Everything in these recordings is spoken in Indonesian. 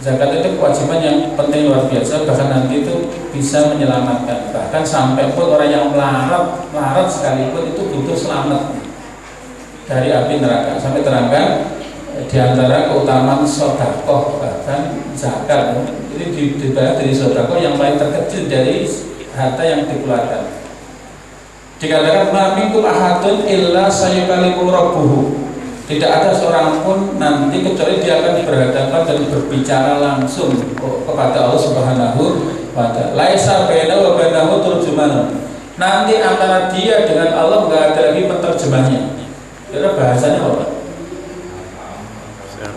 Zakat itu kewajiban yang penting luar biasa, bahkan nanti itu bisa menyelamatkan. Bahkan sampai pun orang yang melarat sekalipun itu butuh selamat dari api neraka. Sampai terangkan di antara keutamaan sedekah bahkan zakat ini dibayar dari sedekah yang paling terkecil dari harta yang dikeluarkan. Dikatakan ma minkum ahadun illa sayukallimu rabbuhu. Tidak ada seorang pun nanti kecuali dia akan berhadapan dan berbicara langsung kepada Allah Subhanahu wa ta'ala. Laisa bainahu wa bainahu turjuman. Nanti antara dia dengan Allah enggak ada lagi penerjemahnya. Kira bahasanya apa?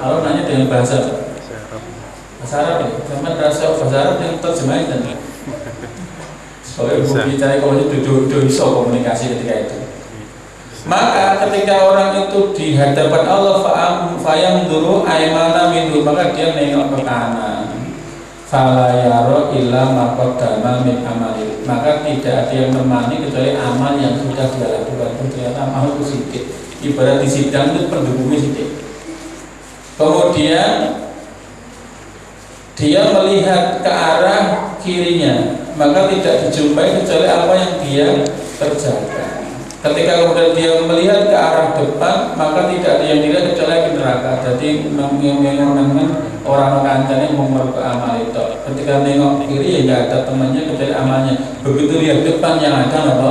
Allah nanya dengan bahasa Arab ya. Zaman rasa bahasa Arab yang terjemahin dan soalnya berbicara kalau itu iso komunikasi ketika itu. Maka ketika orang itu di hadapan Allah fayam duru aymana minhu, maka dia nengok ke kanan. Fala yara illa ma qaddama min amali. Maka tidak ada yang menemani kecuali amal yang sudah dia lakukan. Ternyata amal itu sedikit. Ibarat di sidang itu pendukungnya sedikit. Kemudian dia melihat ke arah kirinya, maka tidak dijumpai kecuali apa yang dia kerjakan. Ketika kemudian dia melihat ke arah depan, maka tidak ada yang dilihat kecuali neraka. Jadi memang orang kancane mengukur ke amal itu. Ketika nengok kiri ya tidak ada temannya kecuali amalnya. Begitu lihat depan yang ada apa?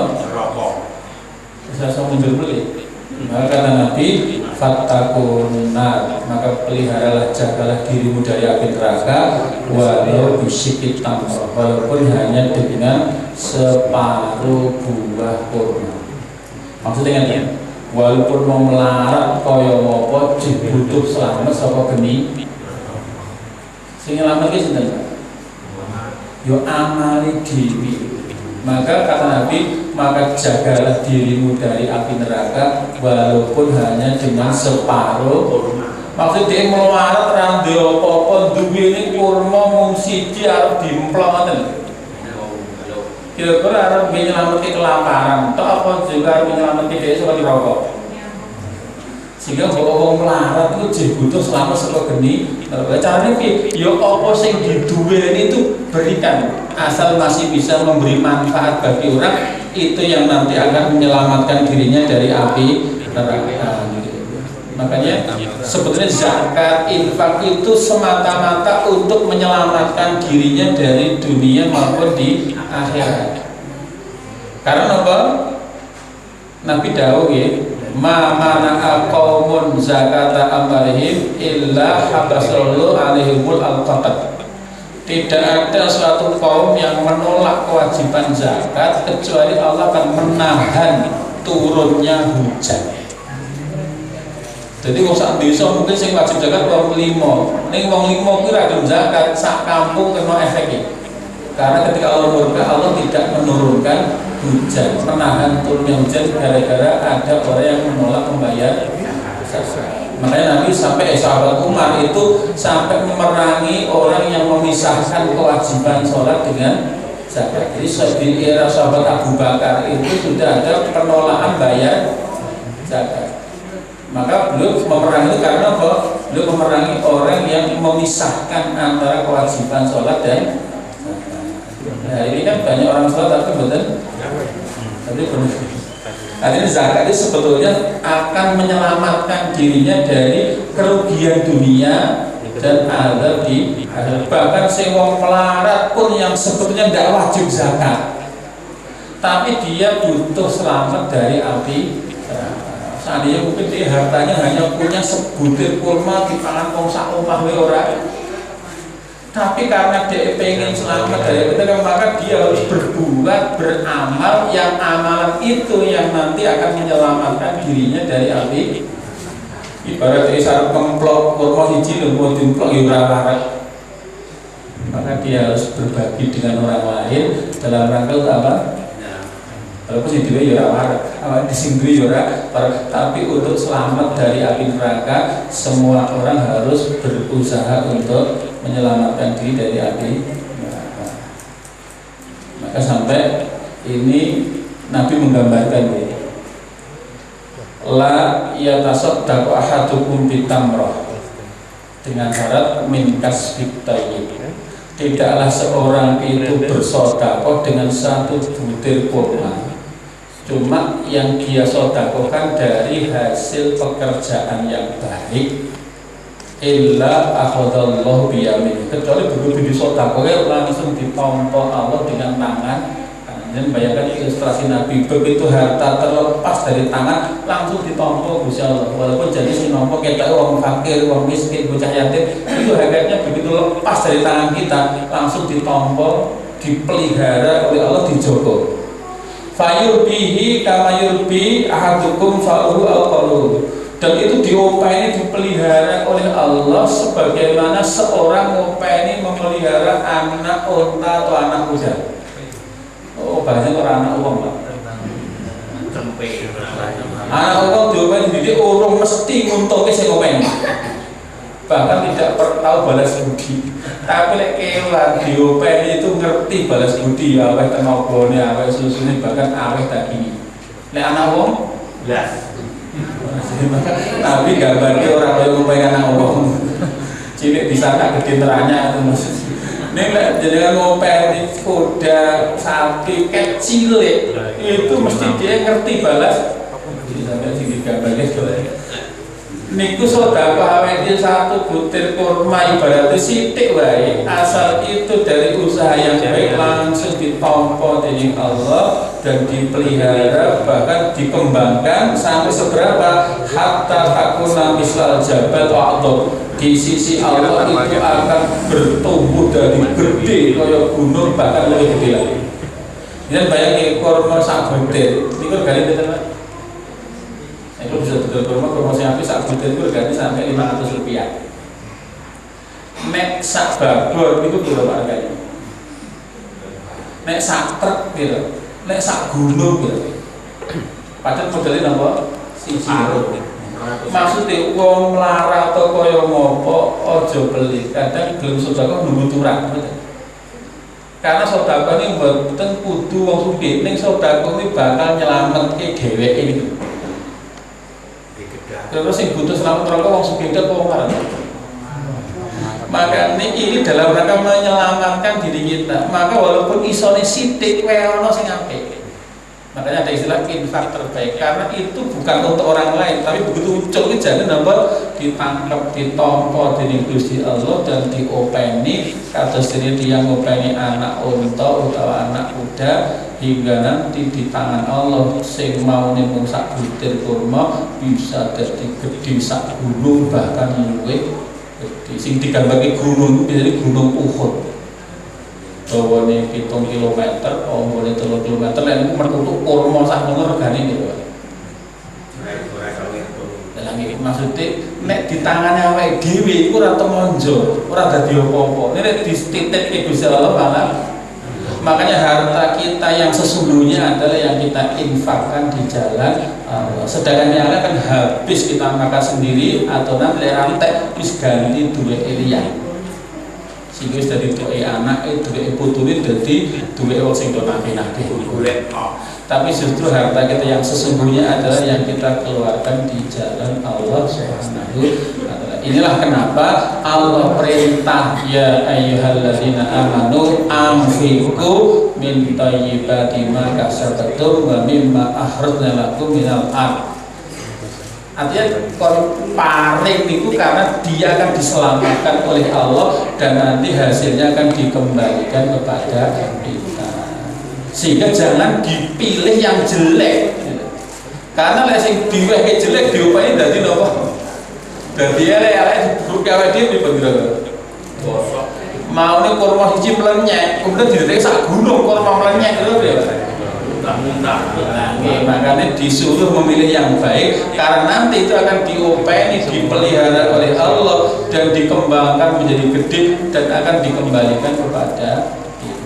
Bisa mundur dulu ya. Maka kata Nabi, fattakun nar, maka peliharalah, jagalah dirimu dari api neraka, walau bisyikit tamr, walaupun hanya dengan separuh buah kurma. Maksudnya kan, walaupun mau melarat kaya apa dibutuh selamat sapa geni. Sing nyelamet ki sinten? Yo amali dhewe. Maka kata Nabi, maka jagalah dirimu dari api neraka walaupun hanya dengan separuh. Maksud dia melarat ra ndek apa-apa duwene kurma mung siji arep dimplong ngoten. Kira-kira arep nyelametke kelaparan, tok apa juga arep nyelametke dhewe saka neraka. Sehingga wong melarat itu butuh selama saka geni. Carane piye? Ya apa sing diduweni itu berikan, asal masih bisa memberi manfaat bagi orang, itu yang nanti akan menyelamatkan dirinya dari api neraka. Makanya sebetulnya zakat, infak itu semata-mata untuk menyelamatkan dirinya dari dunia maupun di akhirat. Karena apa? Nabi dawuh ya, ma mana'a qaumun zakata amwalihim illa habasallahu alaihimul alqatat. Tidak ada suatu kaum yang menolak kewajiban zakat kecuali Allah akan menahan turunnya hujan. Jadi wong sak desa mungkin sing wajib zakat wong 5. Ning wong 5 kuwi ra gelem zakat, sak kampung kena efeknya. Karena ketika Allah murka, Allah tidak menurunkan hujan, menahan turunnya hujan gara-gara ada orang yang menolak membayar zakat. Makanya Nabi sampai sahabat Umar itu sampai memerangi orang yang memisahkan kewajiban sholat dengan zakat. Jadi di era sahabat Abu Bakar itu sudah ada penolakan bayar zakat. Maka beliau memerangi itu karena apa? Beliau memerangi orang yang memisahkan antara kewajiban sholat dan zakat. Nah ini kan banyak orang sholat tapi betul. Tapi benar. Artinya zakat itu sebetulnya akan menyelamatkan dirinya dari kerugian dunia dan azab di akhirat. Bahkan wong melarat pun yang sebetulnya tidak wajib zakat, tapi dia butuh selamat dari api. Seandainya mungkin dia hartanya hanya punya sebutir kurma di pangan wong sak omah wae ora. Tapi karena dia pengen selamat dari itu, maka dia harus berbuat, beramal yang amalan itu yang nanti akan menyelamatkan dirinya dari api. Ibarat dari sarap kemplok kurma hiji lho mau dimplok ya ora warak. Maka dia harus berbagi dengan orang lain dalam rangka apa? Walaupun sing dhewe ya ora warak, awake sing duwe ya ora, tapi untuk selamat dari api neraka semua orang harus berusaha untuk menyelamatkan diri dari api neraka. Maka sampai ini Nabi menggambarkan ini, la yatasaddaqu ahadukum bitamrah dengan syarat min kasbit thayyib. Tidaklah seorang itu bersedekah dengan satu butir kurma, cuma yang dia sedekahkan dari hasil pekerjaan yang baik, illa akhadallahu biyamin, kecuali begitu disedekahkan langsung ditompo Allah dengan tangan. Dan bayangkan ilustrasi Nabi, begitu harta terlepas dari tangan langsung ditompo Gusti Allah. Walaupun jadi si nompo kita orang fakir, orang miskin, bocah yatim, itu harganya begitu lepas dari tangan kita langsung ditompo, dipelihara oleh Allah, dijogo. Fayurbihi kama yurbi ahadukum fa'uhu al-qalu. Dan itu diopeni, dipelihara oleh Allah sebagaimana seorang openi memelihara anak unta atau anak kuda. Oh, bahasanya orang anak uang, Pak. Anak uang diopeni, jadi orang mesti nguntungnya sing openi. Bahkan tidak tahu balas budi. Tapi lek kewan diopeni itu ngerti balas budi, aweh tenagane, aweh susune, bahkan aweh daging. Lek anak uang, belas. Tapi gambarnya orang yang ngopeni anak uang. Cilik bisa tak gede teranya itu Mas. Nek jenengan ngopeni kuda, sapi kecil itu mesti dia ngerti balas. Jadi sampai sini gambarnya niku sedekah awake dhewe satu butir kurma ibaratnya sithik wae, asal itu dari usaha yang baik langsung ditompo dening Allah dan dipelihara, bahkan dikembangkan sampai seberapa, hatta takuna mislal jabal wa'adhab. Di sisi Allah itu akan bertumbuh dari gede kaya gunung, bahkan lebih gede lagi. Dan bayangin kurma sak butir niku regane pinten, Pak? Itu bisa betul kurma sapi sak butir itu regane sampai 500 rupiah. Nek sak babor itu berapa harganya? Nek sak truk piro? Nek sak gunung piro? Padahal modelnya napa? Siji loro. Maksudnya wong melarat atau kaya ngopo ojo beli. Kadang gelem sedekah nunggu turun. Karena sedekah ini mboten kudu wong sugih, ning sedekah ini bakal nyelametke dheweke iki. Terus sing butuh selamat rokok wong sugih tok wong melarat. Maka ini dalam rangka menyelamatkan diri kita. Maka walaupun isone sithik wae ana sing apik. Makanya ada istilah infak terbaik, karena itu bukan untuk orang lain, tapi begitu muncul itu jangan dapat ditangkap, ditompo dening Gusti Allah dan diopeni kados dene tiyang ngopeni anak unta utawa anak kuda, hingga nanti di tangan Allah sing maune mung sak butir kurma bisa dadi gedhe sak gunung, bahkan luwih gedhe. Sing digambake gunung biasane gunung Uhud. Dawane 7 km, ombone 3 km, lan metu kurma sak ngono regane piro. Lah iki maksudnya nek di tangane awake dhewe iku ora temonjo, ora dadi apa-apa. Nek dititipke Gusti Allah malah. Makanya harta kita yang sesungguhnya adalah yang kita infakkan di jalan Allah. Sedangkan yang lain kan habis kita makan sendiri atau nanti rantai wis ganti duwe liyan. Sehingga wis dadi duwe anak, duwe putune dadi duwe wong sing do nake-nake. Tapi justru harta kita yang sesungguhnya adalah yang kita keluarkan di jalan Allah Subhanahu wa taala. Inilah kenapa Allah perintah ya ayyuhalladzina amanu anfiqu min thayyibati ma kasabtum wa mimma akhrajna lakum minal ardh. Artinya paling itu karena dia akan diselamatkan oleh Allah dan nanti hasilnya akan dikembalikan kepada kita. Sehingga jangan dipilih yang jelek. Karena lek sing diwehe jelek diupani dadi napa? Dadi elek-elek buruk awake dhewe pira-pira. Maune kurma siji melenyek, kemudian didetek sak gunung kurma melenyek lho ya. Makanya disuruh memilih yang baik karena nanti itu akan diopeni, dipelihara oleh Allah dan dikembangkan menjadi gede dan akan dikembalikan kepada kita.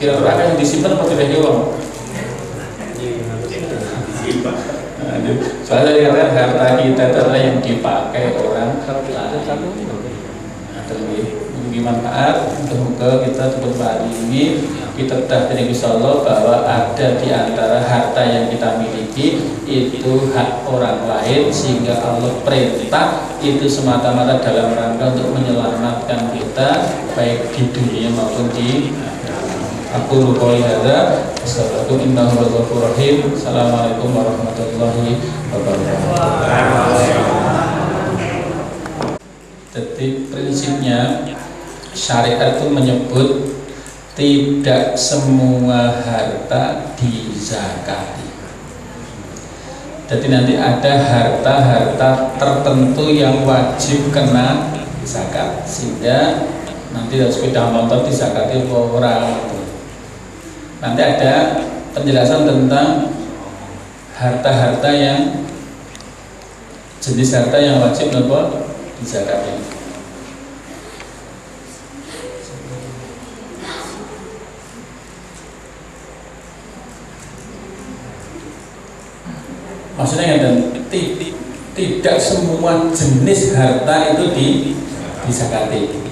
Kira-kira akan yang disimpan atau tidak hilang? Soalnya dikatakan harta kita itu adalah yang dipakai orang lain. Mungkin manfaat, semoga kita cukup hari ini kita tahu insyaallah bahwa ada di antara harta yang kita miliki itu hak orang lain, sehingga Allah perintah itu semata-mata dalam rangka untuk menyelamatkan kita baik di dunia maupun di aku qouli hadza astagfirullah innahu ghafurur rahim. Assalamualaikum warahmatullahi wabarakatuh. Jadi prinsipnya syariat itu menyebut tidak semua harta dizakati. Jadi nanti ada harta-harta tertentu yang wajib kena zakat, sehingga nanti sepeda motor dizakati orang. Nanti ada penjelasan tentang harta-harta yang jenis harta yang wajib dizakati. Maksudnya tidak semua jenis harta itu dizakati.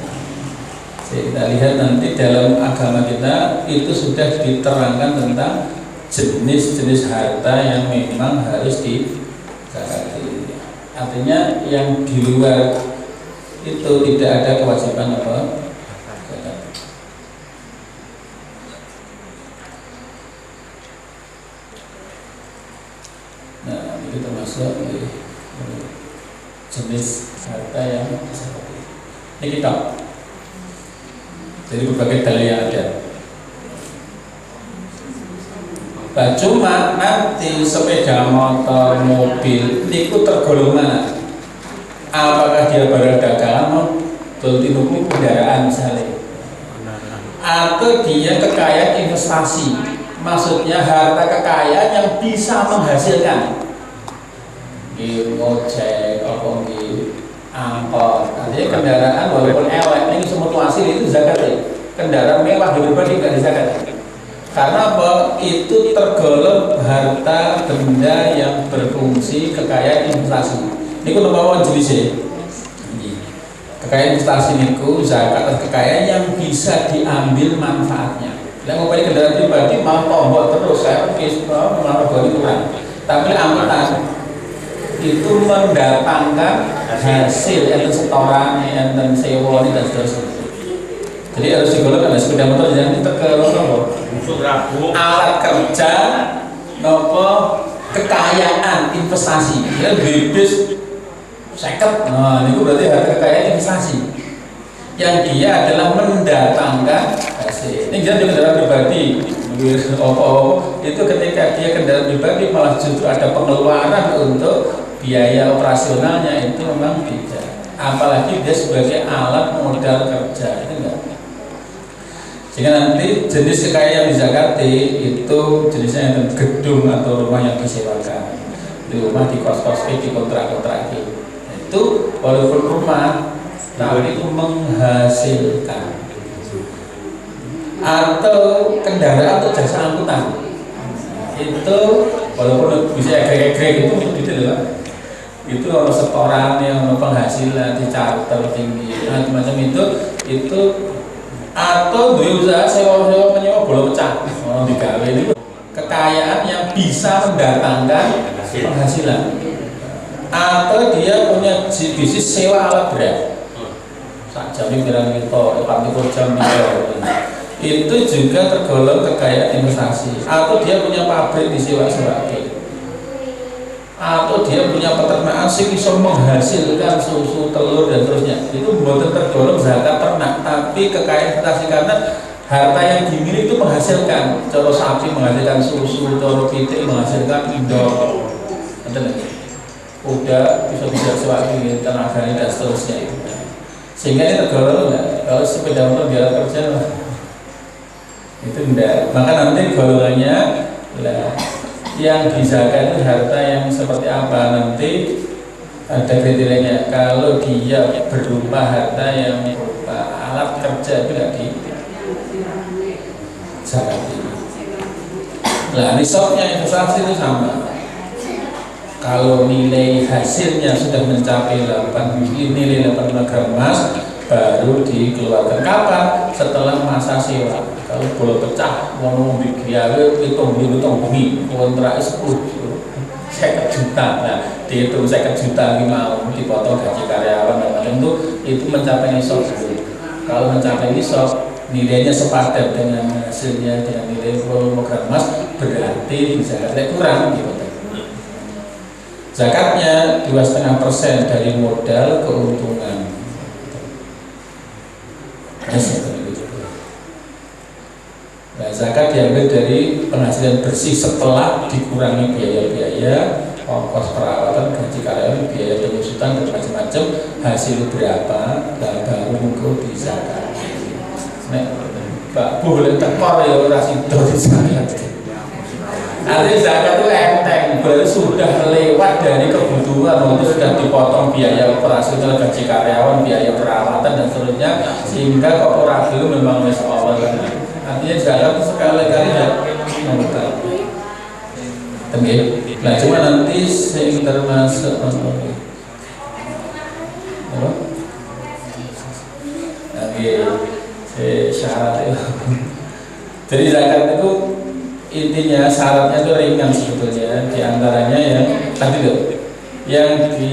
Kita lihat nanti dalam agama kita itu sudah diterangkan tentang jenis-jenis harta yang memang harus dizakati. Artinya yang di luar itu tidak ada kewajiban zakat. Nah, itu termasuk jenis harta yang dizakati. Ini kitab. Jadi berbagai dalil yang ada. Nah, cuma nanti sepeda motor, mobil itu tergolong mana? Apakah dia barang dagangan, tuku kendaraan misalnya, atau dia kekayaan investasi? Maksudnya harta kekayaan yang bisa menghasilkan. Ngojek, angkot, artinya kendaraan walaupun elek ini semua hasil itu zakat ya. Kendaraan mewah di pribadi tidak dizakat. Karena apa? Itu tergolong harta benda yang berfungsi kekayaan investasi. Ini kalau mau jenisnya kekayaan investasi niku zakat atau kekayaan yang bisa diambil manfaatnya. Yang mau kendaraan pribadi malah tombol terus saya malah bagi kurang. Tapi angkutan itu mendatangkan hasil yang setoran, yang sewa dan seterusnya. Jadi harus digolongkan sepeda motor jangan tergolong alat kerja nopo kekayaan investasi. Ya bebas seket. Nah, ini berarti harta kekayaan investasi yang dia adalah mendatangkan hasil. Ini jadi kendaraan pribadi. Itu ketika dia kendaraan pribadi malah justru ada pengeluaran untuk biaya operasionalnya, itu memang tidak. Apalagi dia sebagai alat modal kerja, itu enggak. Sehingga nanti jenis kekayaan dizakati itu jenisnya yang gedung atau rumah yang disewakan, di rumah di kos-kos, di kontrak-kontrak itu walaupun rumah tapi itu menghasilkan, atau kendaraan atau jasa angkutan itu walaupun bisa agreg-agreg itu gitu loh. Itu kalau setoran yang penghasilan di charter tinggi, macam-macam itu atau dua usaha sewa-sewa penyewa bola pecah digawe itu kekayaan yang bisa mendatangkan penghasilan, atau dia punya bisnis sewa alat berat sak jam pirang kita 40 jam itu juga tergolong kekayaan investasi, atau dia punya pabrik disewa-sewakan, atau dia punya peternakan sing bisa menghasilkan susu, telur dan seterusnya, itu bukan tergolong zakat ternak, tapi kekayaan investasi karena harta yang dimiliki itu menghasilkan. Coro sapi menghasilkan susu, coro pitik menghasilkan indok, kuda bisa sewakin tenaganya dan seterusnya. Sehingga ini tergolong enggak? Kalau sepeda motor jalan kerja itu enggak. Maka nanti golongannya lah yang dizakat itu harta yang seperti apa, nanti ada kriterianya. Kalau dia berupa harta yang berupa alat kerja itu tidak dizakati. Nah, nisabnya investasi itu sama. Kalau nilai hasilnya sudah mencapai 8 gram emas, baru dikeluarkan. Kapan? Setelah masa sewa. Kalau boleh pecah, mau biaya hitung bengi, kontrak 50 juta. Nah, dihitung 50 juta ini mau dipotong gaji karyawan dan macam itu mencapai nisab. Kalau mencapai nisab, nilainya sepadan dengan hasilnya dengan nilai kilogram emas, berarti zakatnya kurang gitu. Zakatnya 2,5% dari modal keuntungan. Nah, zakat diambil dari penghasilan bersih setelah dikurangi biaya-biaya, ongkos perawatan, gaji karyawan, biaya penyusutan dan macam-macam. Hasil berapa, dan baru mengko di zakat. Nek Pak boleh tekor ya ora sido di zakat. Artinya zakat itu enteng, baru sudah lewat dari kebutuhan, itu sudah dipotong biaya operasional, gaji karyawan, biaya perawatan dan seterusnya, sehingga kok ora dulu memang wis awal. Artinya zakat sekali-kali ya mengutang. Nah, cuma nanti sing termasuk apa? Syarat itu. Jadi zakat itu intinya syaratnya itu ringan sebetulnya. Di antaranya yang tadi tuh, yang di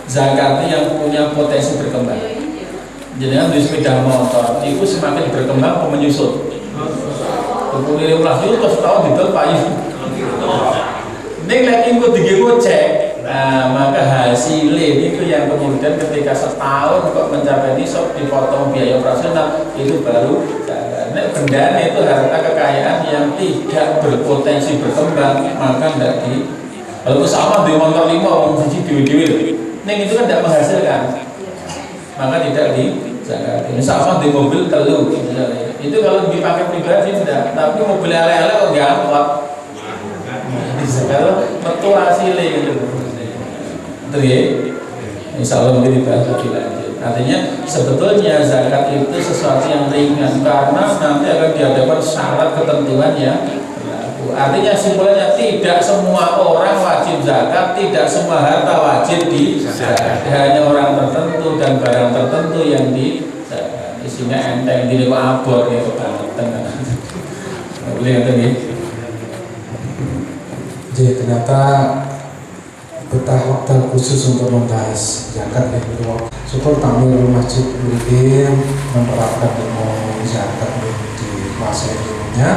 zakatnya yang punya potensi berkembang. Jadi yang di sepeda motor itu semakin berkembang menyusut. Kemudian ulah itu terus tahun di payu. Ini lagi ikut digocek. Nah, maka hasilnya itu yang kemudian ketika setahun kok mencapai nisab dipotong biaya operasional itu baru benda itu harta kekayaan yang tidak berpotensi berkembang, maka tidak di. Kalau sama di motor 5 orang siji dewi-dewi, itu kan tidak menghasilkan, maka tidak di zakat. Ini sama di mobil telu, itu kalau dipakai pribadi tidak, tapi mobil ala-ala kok diangkut. Kalau metu hasilnya gitu. Insya Allah mungkin dibahas lebih lanjut. Artinya sebetulnya zakat itu sesuatu yang ringan karena nanti akan dihadapkan syarat ketentuan yang berlaku. Artinya simpulnya tidak semua orang wajib zakat, tidak semua harta wajib di zakat. Hanya orang tertentu dan barang tertentu yang di zakat. Isinya enteng di lima abor ya kebangetan. Boleh ngerti nih? Jadi ternyata betah waktu khusus untuk membahas zakat ya bro. Syukur tampil masjid Muridin menerapkan ilmu zakat di masa ilmunya.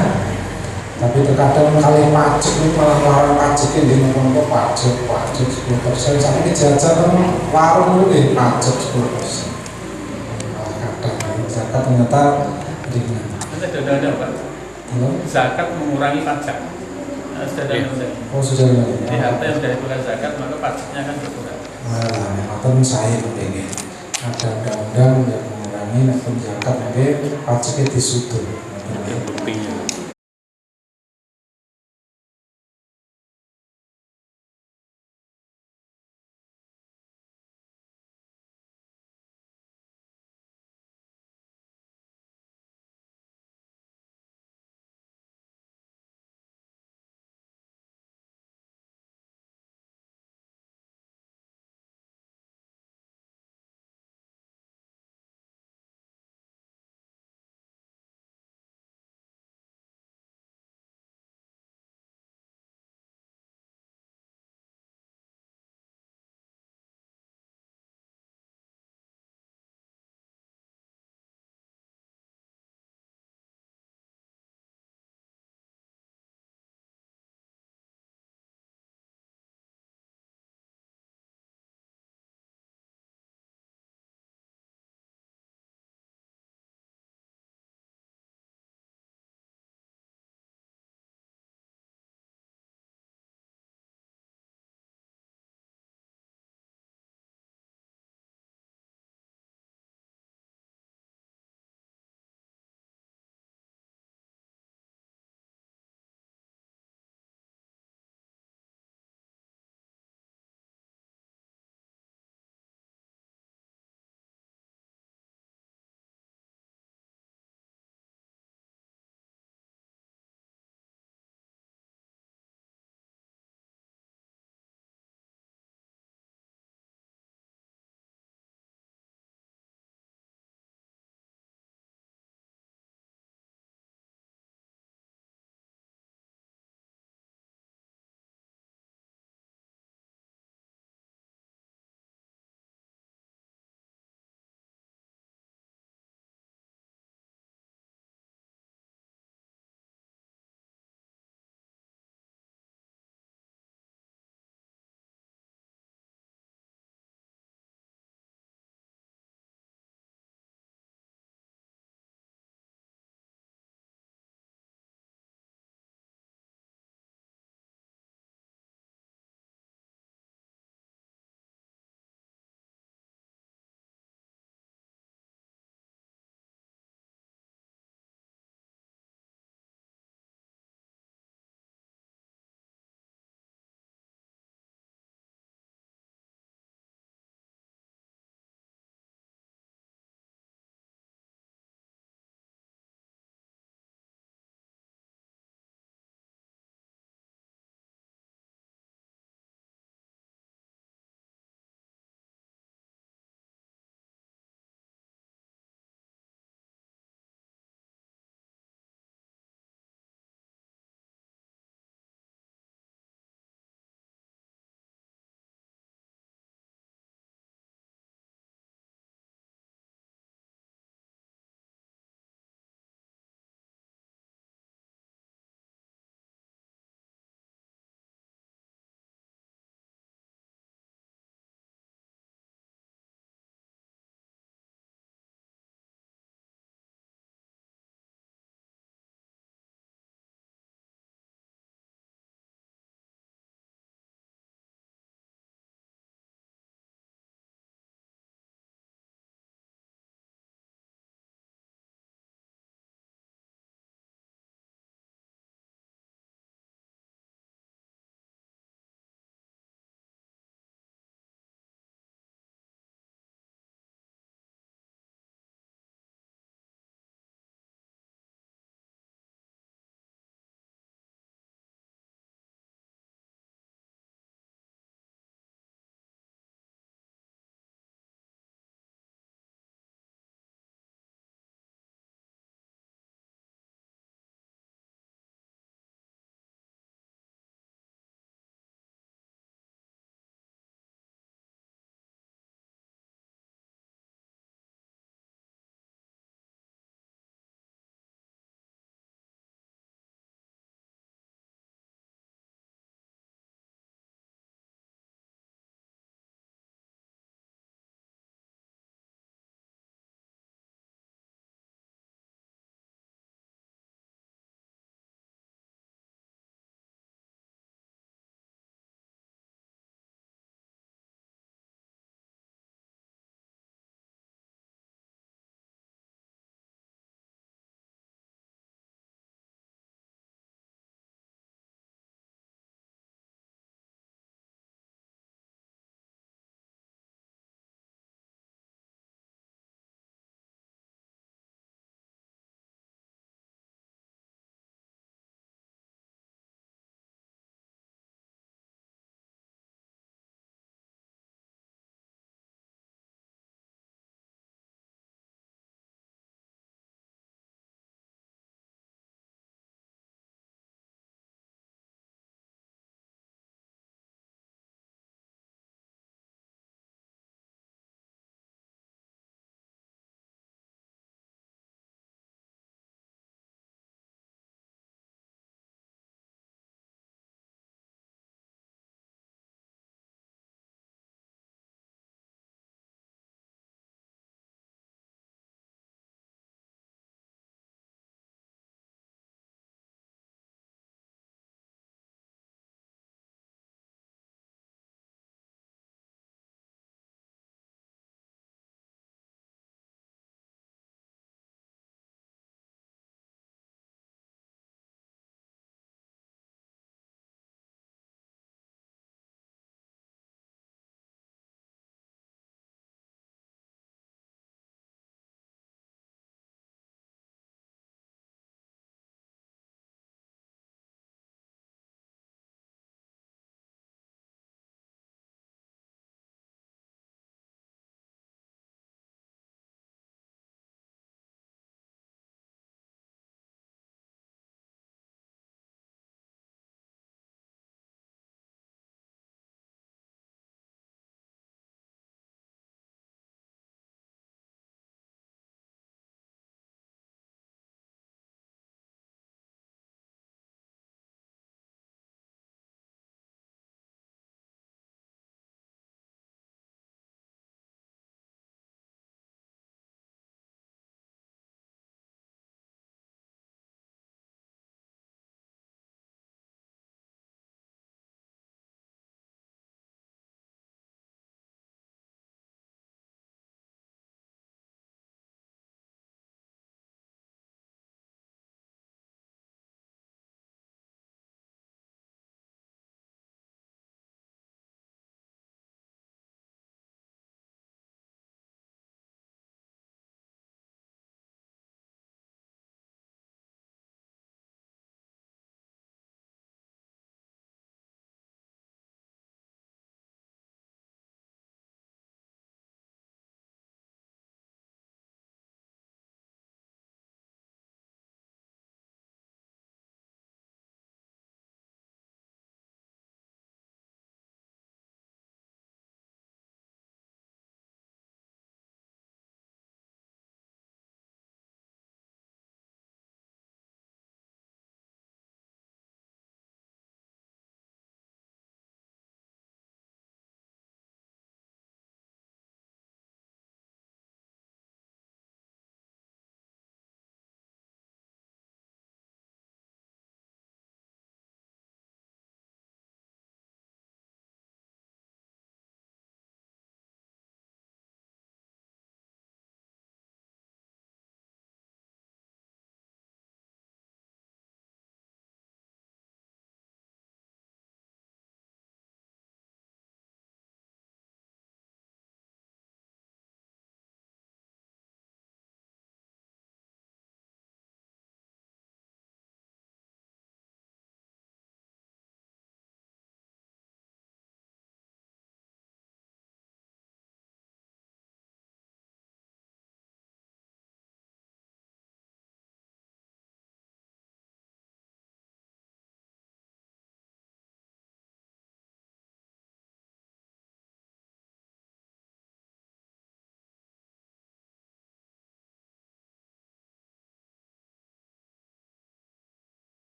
Tapi terkadang kali pajak ini malah melarang pajak ini ngomong pajak 10%. Sampai jajan warung itu pajak 10%. Malah kadang zakat ternyata ringan. Ada Pak. Zakat mengurangi pajak. Sudah ada. Di harta yang sudah dikeluarkan zakat maka pajaknya akan berkurang. Atau saya pentingnya ada undang-undang yang mengurangi zakat pajaknya disudut.